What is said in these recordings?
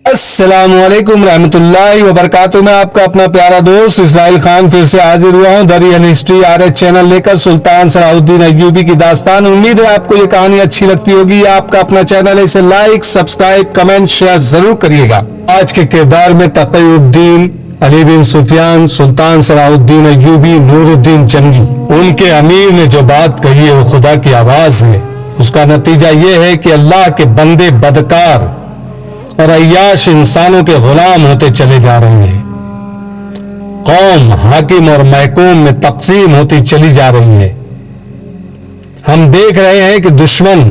السلام علیکم رحمۃ اللہ وبرکاتہ. میں آپ کا اپنا پیارا دوست اسرائیل خان پھر سے حاضر ہوا ہوں the real history RH channel لے کر سلطان صلاح الدین ایوبی کی داستان. امید ہے آپ کو یہ کہانی اچھی لگتی ہوگی. آپ کا اپنا چینل ہے, اسے لائک, سبسکرائب, کمنٹ, شیئر ضرور کریے گا. آج کے کردار میں تقی الدین, علی بن سفیان, سلطان صلاح الدین ایوبی, نور الدین جنگی. ان کے امیر نے جو بات کہی ہے وہ خدا کی آواز ہے. اس کا نتیجہ یہ ہے کہ اللہ کے بندے بدکار اور عیاش انسانوں کے غلام ہوتے چلے جا رہے ہیں. قوم حاکم اور محکوم میں تقسیم ہوتی چلی جا رہی ہے. ہم دیکھ رہے ہیں کہ دشمن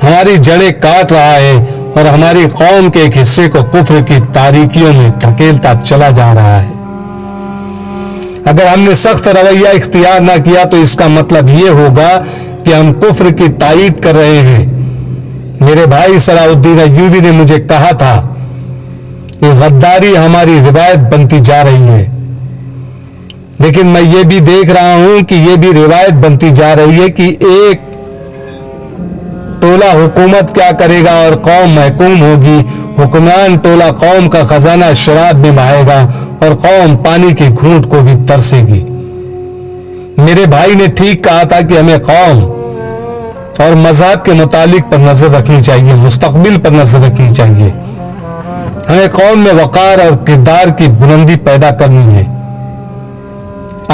ہماری جڑیں کاٹ رہا ہے اور ہماری قوم کے ایک حصے کو کفر کی تاریکیوں میں دھکیلتا چلا جا رہا ہے. اگر ہم نے سخت رویہ اختیار نہ کیا تو اس کا مطلب یہ ہوگا کہ ہم کفر کی تائید کر رہے ہیں. میرے بھائی صلاح الدین ایوبی نے مجھے کہا تھا کہ غداری ہماری روایت بنتی جا رہی ہے, لیکن میں یہ بھی دیکھ رہا ہوں کہ یہ بھی روایت بنتی جا رہی ہے کہ ایک ٹولہ حکومت کیا کرے گا اور قوم محکوم ہوگی. حکمران ٹولہ قوم کا خزانہ شراب میں بہائے گا اور قوم پانی کے گھونٹ کو بھی ترسے گی. میرے بھائی نے ٹھیک کہا تھا کہ ہمیں قوم اور مذہب کے متعلق پر نظر رکھنی چاہیے, مستقبل پر نظر رکھنی چاہیے. ہمیں قوم میں وقار اور کردار کی بلندی پیدا کرنی ہے.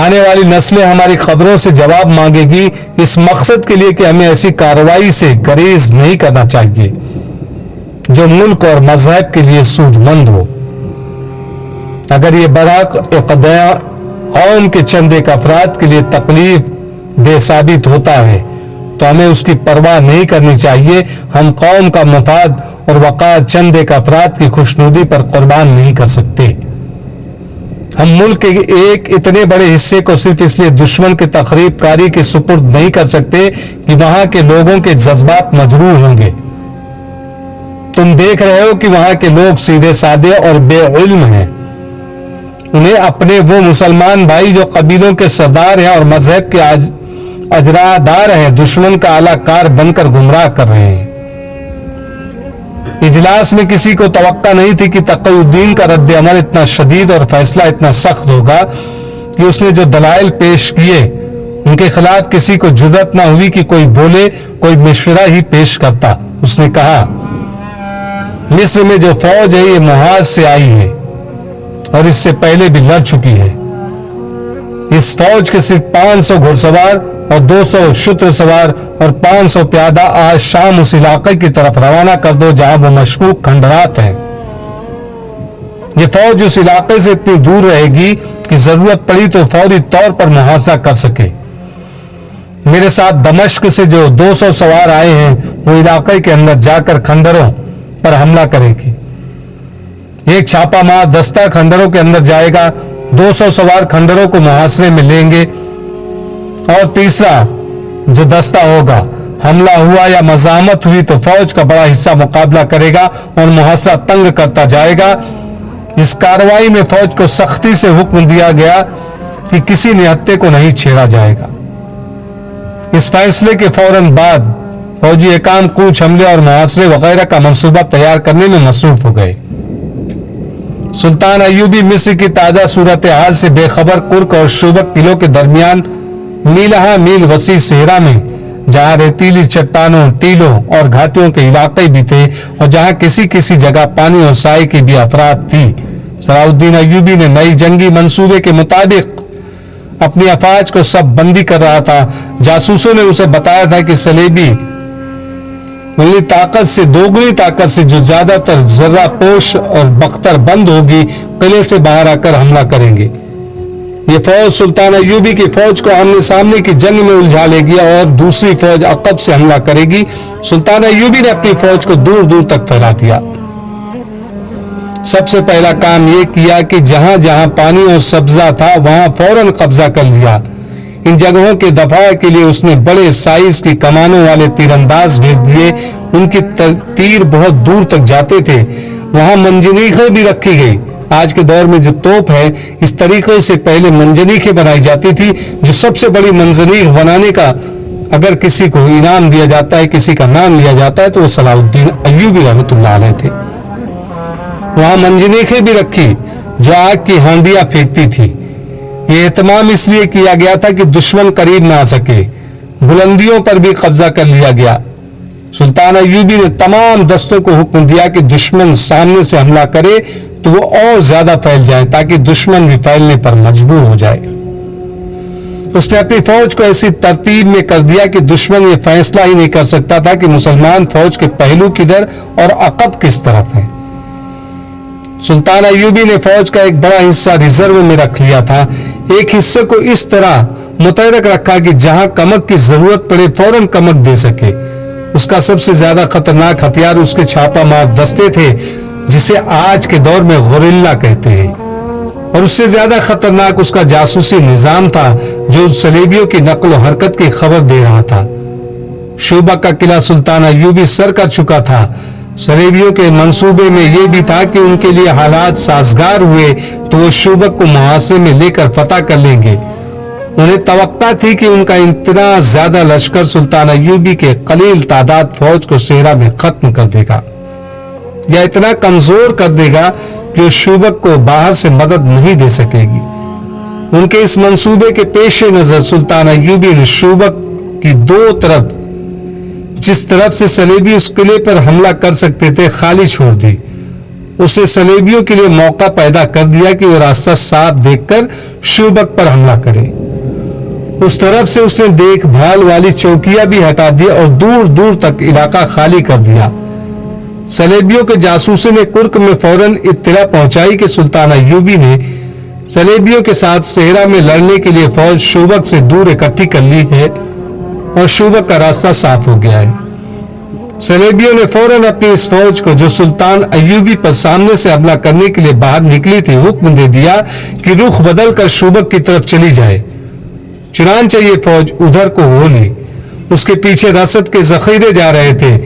آنے والی نسلیں ہماری خبروں سے جواب مانگے گی, اس مقصد کے لیے کہ ہمیں ایسی کارروائی سے گریز نہیں کرنا چاہیے جو ملک اور مذہب کے لیے سود مند ہو. اگر یہ برحق اقدار قوم کے چند ایک افراد کے لیے تکلیف دہ ثابت ہوتا ہے تو ہمیں اس کی پرواہ نہیں کرنی چاہیے. ہم قوم کا مفاد اور وقار چند ایک افراد کی خوشنودی پر قربان نہیں کر سکتے. ہم ملک کے ایک اتنے بڑے حصے کو صرف اس لیے دشمن کی تخریب کاری کے سپرد نہیں کر سکتے کہ وہاں کے لوگوں کے جذبات مجروح ہوں گے. تم دیکھ رہے ہو کہ وہاں کے لوگ سیدھے سادے اور بے علم ہیں. انہیں اپنے وہ مسلمان بھائی جو قبیلوں کے سردار ہیں اور مذہب کے اجرادار ہیں دشمن کا اعلی کار بن کر گمراہ کر رہے ہیں. اجلاس میں کسی کو توقع نہیں تھی کہ تقی الدین کا رد عمل اتنا شدید اور فیصلہ اتنا سخت ہوگا کہ اس نے جو دلائل پیش کیے ان کے خلاف کسی کو جرأت نہ ہوئی کہ کوئی بولے, کوئی مشورہ ہی پیش کرتا. اس نے کہا, مصر میں جو فوج ہے یہ محاذ سے آئی ہے اور اس سے پہلے بھی لڑ چکی ہے. اس فوج کے صرف 500 گھڑ سوار اور 200 شتر سوار اور 500 پیادہ آج شام اس علاقے کی طرف روانہ کر دو جہاں وہ مشکوک کھنڈرات ہیں. یہ فوج اس علاقے سے اتنی دور رہے گی کہ ضرورت پڑی تو فوری طور پر محاصرہ کر سکے. میرے ساتھ دمشق سے جو 200 سوار آئے ہیں وہ علاقے کے اندر جا کر کھنڈروں پر حملہ کرے گی. ایک چھاپا مار دستہ کھنڈروں کے اندر جائے گا, 200 سوار کھنڈروں کو محاصرے میں لیں گے اور تیسرا جو دستہ ہوگا حملہ ہوا یا مزاحمت ہوئی تو فوج کا بڑا حصہ مقابلہ کرے گا اور محاصرہ تنگ کرتا جائے گا. اس کارروائی میں فوج کو سختی سے حکم دیا گیا کہ کسی نہتے کو نہیں چھیڑا جائے گا. اس فیصلے کے فوراً بعد فوجی حکام کوچ حملے اور محاصرے وغیرہ کا منصوبہ تیار کرنے میں مصروف ہو گئے. سلطان ایوبی مصر کی تازہ صورتحال سے بے خبر کرک اور شوبک قلعوں کے درمیان میلہا میل وسیع صحرا میں جہاں ریتیلی چٹانوں, ٹیلوں اور گھاٹیوں کے علاقے بھی تھے اور جہاں کسی کسی جگہ پانی اور سائے کی بھی افراد تھی, صلاح الدین ایوبی نے نئی جنگی منصوبے کے مطابق اپنی افواج کو سب بندی کر رہا تھا. جاسوسوں نے اسے بتایا تھا کہ صلیبی ملی طاقت سے دوگنی طاقت سے جو زیادہ تر ذرہ پوش اور بختر بند ہوگی قلعے سے باہر آ کر حملہ کریں گے. یہ فوج سلطان ایوبی کی فوج کو آمنے سامنے کی جنگ میں الجھا لے گی اور دوسری فوج عقب سے حملہ کرے گی. سلطان ایوبی نے اپنی فوج کو دور دور تک پھیلا دیا. سب سے پہلا کام یہ کیا کہ جہاں جہاں پانی اور سبزہ تھا وہاں فوراً قبضہ کر لیا. ان جگہوں کے دفاع کے لیے اس نے بڑے سائز کی کمانوں والے تیر انداز بھیج دیے. ان کی تیر بہت دور تک جاتے تھے. وہاں منجنیقیں بھی رکھی گئی. آج کے دور میں جو توپ ہے اس طریقے سے پہلے منجنیقیں بنائی جاتی تھی. جو سب سے بڑی منجنیق بنانے کا اگر کسی کو انعام دیا جاتا ہے, کسی کا نام لیا جاتا ہے تو وہ صلاح الدین ایوبی رحمۃ اللہ علیہ تھے. वहां मंजनीखें भी रखी जो आग की हांडियां फेंकती थी। ये एहतमाम इसलिए किया गया था कि दुश्मन करीब ना आ सके। बुलंदियों पर भी कब्जा कर लिया गया। सुल्तान अय्यूबी ने तमाम दस्तों को हुक्म दिया कि दुश्मन सामने से हमला करे तो वो और ज्यादा फैल जाए, ताकि दुश्मन भी फैलने पर मजबूर हो जाए। उसने अपनी फौज को ऐसी तरतीब में कर दिया कि दुश्मन ये फैसला ही नहीं कर सकता था कि मुसलमान फौज के पहलू किधर और अकब किस तरफ है। सुल्तान अय्यूबी ने फौज का एक बड़ा हिस्सा रिजर्व में रख लिया था। एक हिस्से को इस तरह मुतहरक रखा कि जहां कमक की जरूरत पड़े फौरन कमक दे सके। उसका सबसे ज्यादा खतरनाक हथियार उसके छापामार दस्ते थे, जिसे आज के दौर में गोरिल्ला कहते हैं, और उससे ज्यादा खतरनाक उसका जासूसी निजाम था जो सलेबियों की नकल हरकत की खबर दे रहा था। शूबक का किला सुल्तान अय्यूबी सर कर चुका था। सलेबियों के मंसूबे में यह भी था कि उनके लिए हालात साजगार हुए तो वो शूबक को मुहासे में लेकर फतह कर लेंगे। उन्हें तवक्का थी कि उनका इतना ज्यादा लश्कर सुल्तान अय्यूबी के कलील तादाद फौज को सेहरा में खत्म कर देगा या इतना कमजोर कर देगा कि वो शूबक को बाहर से मदद नहीं दे सकेगी। उनके इस मंसूबे के पेश नजर सुल्तान अय्यूबी ने शूबक की दो तरफ, जिस तरफ से सलेबी उस किले पर हमला कर सकते थे, खाली छोड़ दी। उससे सलेबियों के लिए मौका पैदा कर दिया कि वो रास्ता साफ देखकर शूबक पर हमला करे। उस तरफ से उसने देखभाल वाली चौकियां भी हटा दी और दूर दूर तक इलाका खाली कर दिया। सलेबियों के जासूसों ने कुर्क में फौरन इत्तला पहुंचाई कि सुल्तान अय्यूबी ने सलेबियों के साथ सेहरा में लड़ने के लिए फौज शूबक से दूर इकट्ठी कर ली है और शूबक का रास्ता साफ हो गया है। सलेबियों ने फौरन अपनी इस फौज को, जो सुल्तान अय्यूबी पर सामने से हमला करने के लिए बाहर निकली थी, हुक्म दे दिया कि रुख बदल कर शूबक की तरफ चली जाए। चुनांचे ये फौज उधर को हो ली। उसके पीछे रसद के जखीरे जा रहे थे।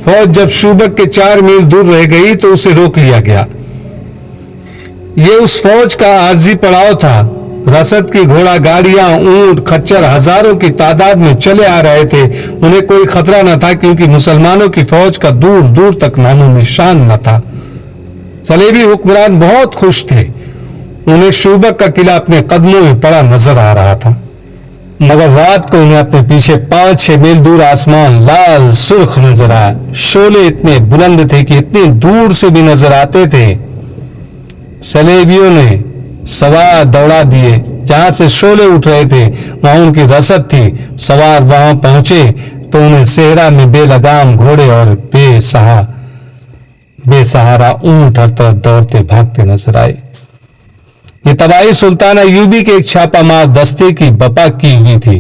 फौज जब शूबक के 4 मील दूर रह गई तो उसे रोक लिया गया। ये उस फौज का आर्जी पड़ाव था। रसद की घोड़ा गाड़ियां, ऊंट, खच्चर हजारों की तादाद में चले आ रहे थे। उन्हें कोई खतरा न था क्योंकि मुसलमानों की फौज का दूर दूर तक नामो निशान न था। सलेबी हुक्मरान बहुत खुश थे। उन्हें शूबक का किला अपने कदमों में पड़ा नजर आ रहा था, मगर रात को उन्हें अपने पीछे 5-6 मील दूर आसमान लाल सुर्ख नजर आया। शोले इतने बुलंद थे कि इतनी दूर से भी नजर आते थे। सलेबियों ने सवार दौड़ा दिए। जहां से शोले उठ रहे थे वहां उनकी रसद थी। सवार वहां पहुंचे तो उन्हें सेहरा में बेलगाम घोड़े और बेसहारा ऊंट हर तरफ दौड़ते भागते नजर आए। ये तबाही सुल्तान अय्यूबी के एक छापामार दस्ते की बपा की हुई थी।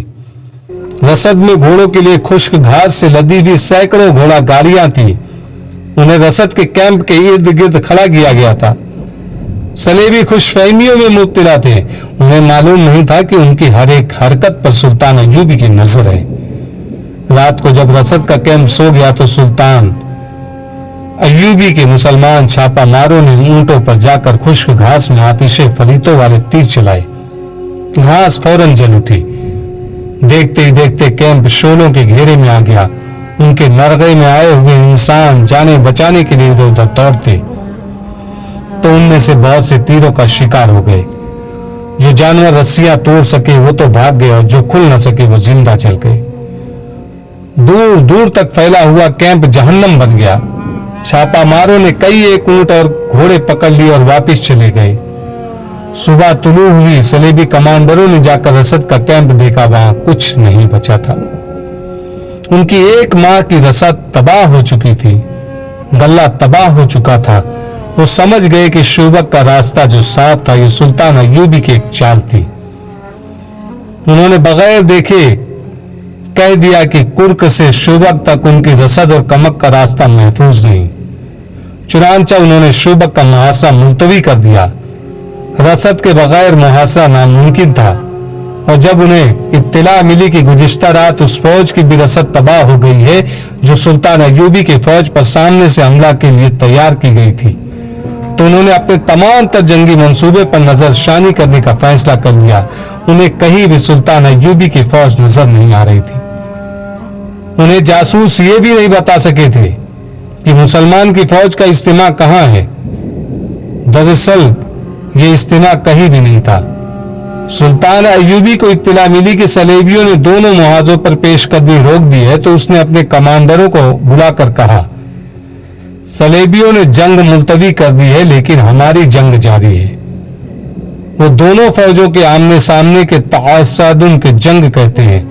रसद में घोड़ों के लिए खुश्क घास से लदी हुई सैकड़ों घोड़ा गाड़ियां थी। उन्हें रसद के कैंप के इर्द गिर्द खड़ा किया गया था। सलेबी खुशफहमियों में मुब्तला थे। उन्हें मालूम नहीं था कि उनकी हर एक हरकत पर सुल्तान अय्यूबी की नजर है। रात को जब रसद का कैंप सो गया तो सुल्तान अय्यूबी के मुसलमान छापामारों ने ऊंटों पर जाकर खुश्क घास में आतिशे फलीतों वाले तीर चलाए। घास फौरन जल उठी। देखते ही देखते कैंप शोलों के घेरे में आ गया। उनके नरगे में आए हुए इंसान जाने बचाने के लिए इधर उधर दौड़ते तो उनमें से बहुत से तीरों का शिकार हो गए। जो जानवर रस्सियां तोड़ सके वो तो भाग गए और जो खुल न सके वो जिंदा चल गए। दूर दूर तक फैला हुआ कैंप जहन्नम बन गया। छापामारों ने कई एक ऊंट और घोड़े पकड़ लिए और वापस चले गए। सुबह तुलू हुई। सलेबी कमांडरों ने जाकर रसद का कैंप देखा, वहां कुछ नहीं बचा था। उनकी 1 माह की रसद तबाह हो चुकी थी। गल्ला तबाह हो चुका था। वो समझ गए कि शूबक का रास्ता जो साफ था ये सुल्तान अय्यूबी की एक चाल थी। उन्होंने बगैर देखे कह दिया कि कुर्क से शूबक तक उनकी रसद और कमक का रास्ता महफूज नहीं। चुनांचा उन्होंने शूबक का मुहासा मुलतवी कर दिया। रसद के बगैर मुहासा नामुमकिन था। और जब उन्हें इत्तला मिली कि गुज़िश्ता रात उस फौज की भी रसद तबाह हो गई है जो सुल्तान अय्यूबी की फौज पर सामने से हमला के लिए तैयार की गई थी, तो उन्होंने अपने तमाम तर जंगी मंसूबे पर नजरशानी करने का फैसला कर लिया। उन्हें कहीं भी सुल्तान अय्यूबी की फौज नजर नहीं आ रही थी। उन्हें जासूस ये भी नहीं बता सके थे कि मुसलमान की फौज का इज्तिमा कहां है। दरअसल ये इस्तना कहीं भी नहीं था। सुल्तान अय्यूबी को इत्तला मिली कि सलेबियों ने दोनों मुहाजों पर पेशकदमी रोक दी है, तो उसने अपने कमांडरों को बुलाकर कहा, सलेबियों ने जंग मुलतवी कर दी है, लेकिन हमारी जंग जारी है। वो दोनों फौजों के आमने सामने के तआसुदुन के जंग कहते हैं,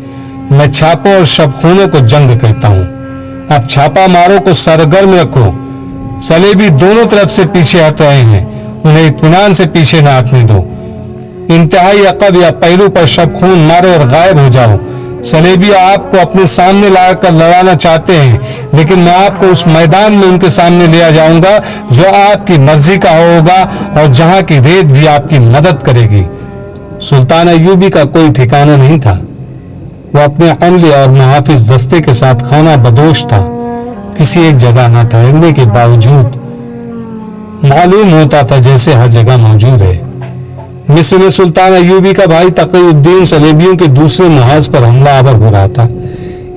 मैं छापों और शबखूनों को जंग कहता हूं। अब छापा मारो को सरगर्म रखो। सलेबी दोनों तरफ से पीछे हट रहे हैं, उन्हें इत्मीनान से पीछे न हटने दो। इंतहाई अकब या पहलू पर शबखून मारो और गायब हो जाओ। सलेबी आपको अपने सामने लाकर लड़ाना चाहते हैं, लेकिन मैं आपको उस मैदान में उनके सामने ले जाऊंगा जो आपकी मर्जी का होगा और जहां की रेत भी आपकी मदद करेगी। सुल्तान अय्यूबी का कोई ठिकाना नहीं था। वो अपने अमले और मुहाफिज दस्ते के साथ खाना बदोश था। किसी एक जगह न ठहरने के बावजूद मालूम होता था जैसे हर जगह मौजूद है। मिस्र में सुल्तान अय्यूबी का भाई तक़ीउद्दीन सलेबियों के दूसरे मुहाज पर हमलावर हो रहा था।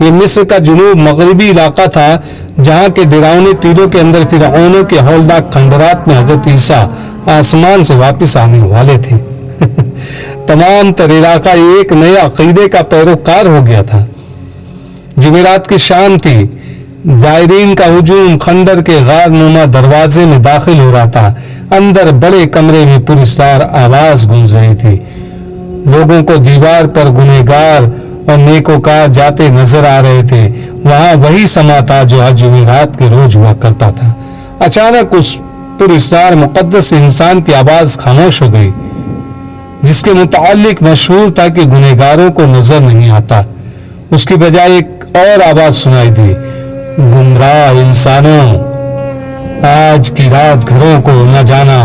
ये मिस्र का जुनूब मगरबी इलाका था, जहां के डरावने तीरों के अंदर फिरऔनों के हौलनाक खंडरात में हजरत ईसा आसमान से वापस आने वाले थे। तमाम तर इलाका एक नए अकीदे का पैरोकार हो गया था। जुमेरात की शाम थी। जायरीन का हुजूम खंडर के गार नुमा दरवाजे में दाखिल हो रहा था। अंदर बड़े कमरे में पुरस्कार आवाज गूंज रही थी। लोगों को दीवार पर गुनहगार और नेकोकार जाते नजर आ रहे थे। वहां वही समा था जो हर जुमेरात के रोज हुआ करता था। अचानक उस पुरस्कार मुकद्दस इंसान की आवाज खामोश हो गई, जिसके मुतालिक मशहूर था कि गुनहगारों को नजर नहीं आता। उसकी बजाय एक और आवाज सुनाई दी, गुमराह इंसानों, आज की रात घरों को न जाना,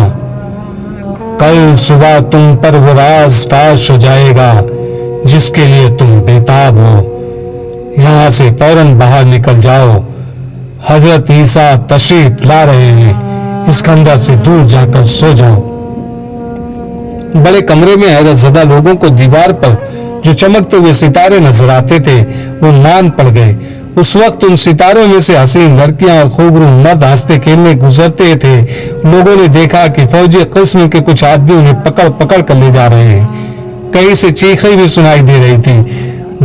कल सुबह तुम पर वो राज फाश हो जाएगा जिसके लिए तुम बेताब हो। यहां से फौरन बाहर निकल जाओ। हजरत ईसा तशरीफ ला रहे हैं, इस खंडर से दूर जाकर सो जाओ। बड़े कमरे में हैरतज़दा लोगों को दीवार पर जो चमकते हुए सितारे नजर आते थे वो मान पड़ गए। उस वक्त उन सितारों में से हसीन लड़कियां और खूबरू मर्द हंसते खेलने गुजरते थे। लोगों ने देखा कि फौजी किस्म के कुछ आदमी उन्हें पकड़ पकड़ कर ले जा रहे हैं। कहीं से चीखें भी सुनाई दे रही थी।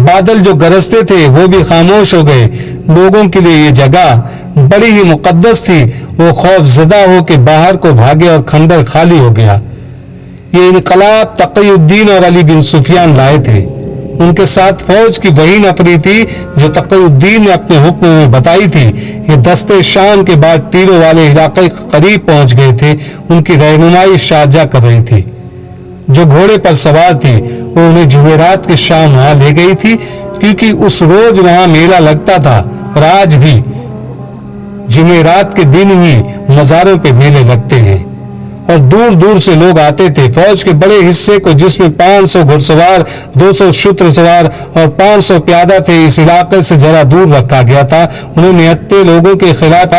बादल जो गरजते थे वो भी खामोश हो गए। लोगों के लिए ये जगह बड़ी ही मुकद्दस थी। वो खौफजदा हो के बाहर को भागे और खंडर खाली हो गया। ये इनकलाब तक़ीउद्दीन और अली बिन सुफियान लाए थे। उनके साथ फौज की वही नफरी थी जो तक़ीउद्दीन ने अपने हुक्म में बताई थी। ये दस्ते शाम के बाद तीरों वाले इलाके के करीब पहुंच गए थे। उनकी रहनुमाई शारजा कर रही थी। जो घोड़े पर सवार थी वो उन्हें जुमेरात की शाम वहां ले गई थी, क्योंकि उस रोज वहां मेला लगता था और आज भी जुमेरात के दिन ही मज़ारों पे मेले लगते हैं और दूर दूर से लोग आते थे। फौज के बड़े हिस्से को, जिसमें 500 घुड़सवार, 200 शूत्र सवार और 500 प्यादा थे, इस इलाके से जरा दूर रखा गया था। उन्हें निहत्ते लोगों के खिलाफ